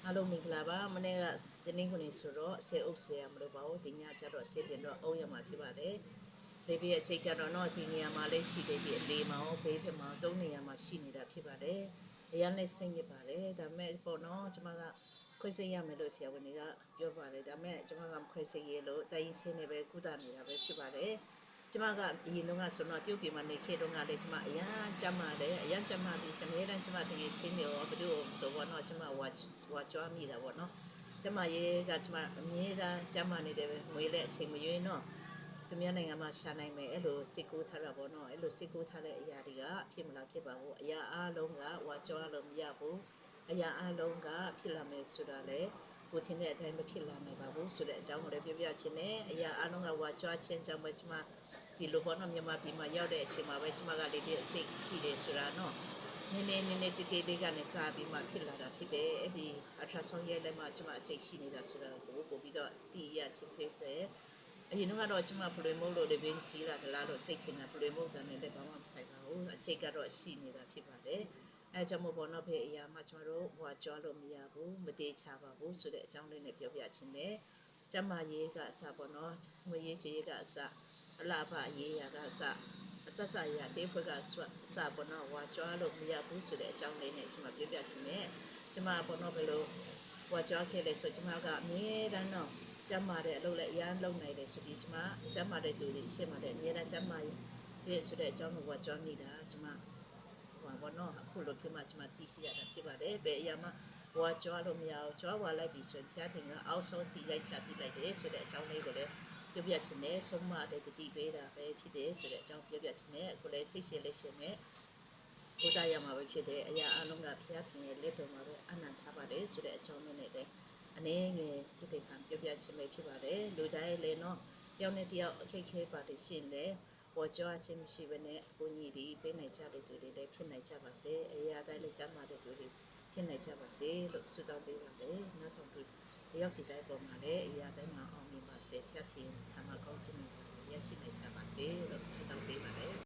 အားလုံးမင်္ဂလာပါမနေ့ကတင်းင်းခွနေဆိုတော့ဆေးအုပ်ဆေးရမလို့ပါဘူးဒီညကျတော့ဆေးပြင်တော့အုံးရမှာဖြစ်ပါတယ်လေပြည့်အချိန်ကျတော့တော့ဒီနေရာမှာလေးရှိသေးတယ်အလေးမောင်ဘေးဖက်မှာ၃နေရာမှာရှိနေတာဖြစ်ပါတယ်အရင်လည်းစိတ်ညစ်ပါတယ်ဒါပေမဲ့ပေါ့နော်ကျွန်မကခွဲစိတ်ရမယ်လို့ဆရာဝန်တွေကပြောပါတယ်ဒါပေမဲ့ကျွန်မကမခွဲစိတ်ရလို့တိုင်းဆင်းနေပဲကုသနေတာပဲဖြစ်ပါတယ်ကျမကအရင်တော့ဆိုတော့တရုတ်ပြည်မှာနေခဲ့တော့ကလည်းကျမအရန်ကြမ်းပါတယ်အရန်ကြမ်းမှပြီးကျမရဲ့တန်းကျမတကယ်ချင်းမျိုးဘယ်သူဆိုတော့ကျမဝါကြွားမိတာပေါ့နော်ကျမရဲ့ကကျမအမြဲတမ်းကြမ်းမှနေတယ်ပဲငွေလည်းအချိန်မရွေးနော်သူများနိုင်ငံမှာရှာနိုင်မယ်အဲ့လိုစစ်ကူးထားတာပေါ့နော်အဲ့လိုစစ်ကူးထားတဲ့အရာတွေကဖြစ်မလာခဲ့ပါဘူးအရာအားလုံးကဝါကြွားလို့မရဘူးအရာအားလုံးကဖြစ်လာမယ်ဆိုတာလေကိုချင်းတဲ့အတိုင်းမဖြစ်လာနိုင်ပါဘူးဆိုတဲ့အကြောင်းကိုလည်းပြောပြချင်တယ်အရာအားလုံးကဝါကြွားခြင်းကြောင့်ပဲကျမဒီလိုပေါ့နော်မြန်မာပြည်မှာရောက်တဲ့အချိန်မှာပဲကျမကလေးပြအကျိတ်ရှိတယ်ဆိုတာနော်နည်းနည်းတေးသေးကနေစပြီးမှဖြစ်လာတာဖြစ်တယ်အဲ့ဒီအထရာဆောင်းရဲလည်းမှကျမအကျိတ်ရှိနေတာဆိုတာကိုပို့ပြီးတော့တည်ရချင်းဖြစ်တယ်အရင်ကတော့ကျမပလွေမို့လို့လည်းပင်ကြီးလာသလားလို့စိတ်ချင်တာပလွေမို့တယ်လည်းဘာမှမဆိုင်ပါဘူးအကျိတ်ကတော့ရှိနေတာဖြစ်ပါတယ်အဲကြောင့်မို့ပေါ့နော်ဖေအရာမှကျမတို့ဟွာကြွားလို့မရဘူးမတေးချပါဘူးဆိုတဲ့အကြောင်းလေးနဲ့ပြောပြချင်တယ်ကျမရေးကအစပေါ့နော်ငွေရေးချေရေးကအစအလားပါရေးရကအစအဆက်ဆက်ရတေးဖွဲ့ကစပေါ့နော်ဝါကြွားလို့မရဘူးဆိုတဲ့အကြောင်းလေးနဲ့ကျွန်မပြောပြချင်တယ်ကျွန်မပေါ့နော်ဘယ်လိုဝါကြွားခဲ့လဲဆိုကျွန်မကအမြဲတမ်းတော့ကျမ်းမာတဲ့အလုပ်လည်းအရန်လုပ်နိုင်တယ်ဆိုပြီးကျွန်မကျမ်းမာတဲ့သူတွေရှင်းပါတယ်အမြဲတမ်းကျမ်းမာတဲ့ဆိုတဲ့အကြောင်းကိုဝါကြွားမိတာကျွန်မဟိုဘောနော်အခုလိုဖြစ်မှကျွန်မသိရှိရတာဖြစ်ပါတယ်ဘယ်အရာမှဝါကြွားလို့မရအောင်ကြွားဝါလိုက်ပြီးဆိုရင်ဖျားထင်ကအောက်ဆုံးထိရိုက်ချပြလိုက်တယ်ဆိုတဲ့အကြောင်းလေးကိုလည်းပြောပြချင်တယ်ဆုံးမတဲ့တတိပေးတာပဲဖြစ်တယ်ဆိုတဲ့အကြောင်းပြောပြချင်တယ်အခုလည်းစိတ်ရှည်လက်ရှည်နဲ့ဘုဒ္ဓရမှာပဲဖြစ်တယ်အရာအလုံးကဖျားထင်ရဲ့လက်တော်မှာပဲအနန္တထားပါတယ်ဆိုတဲ့အကြောင်းနဲ့လည်းအနေငယ်တိတိခံပြောပြချင်ပဲဖြစ်ပါတယ်လူတိုင်းလည်းနော်တယောက်နဲ့တယောက်အခက်ခဲပါတယ်ရှင်လေဝါကြွားခြင်းမရှိဘဲနဲ့အကူညီတွေပေးနိုင်ကြတဲ့သူတွေလည်းဖြစ်နိုင်ကြပါစေအရာတိုင်းလည်းကြမ်းမာတဲ့သူတွေဖြစ်နိုင်ကြပါစေလို့ဆုတောင်းပေးပါတယ်နောက်ထပ်ရောက်စီတိုင်းပေါ်မှာလည်းအရာတိုင်းမှာအောင်မြင်ပါစေဖြတ်ထင်ထာမကောင်းခြင်းတွေရရှိနိုင်ကြပါစေလို့ဆုတောင်းပေးပါတယ်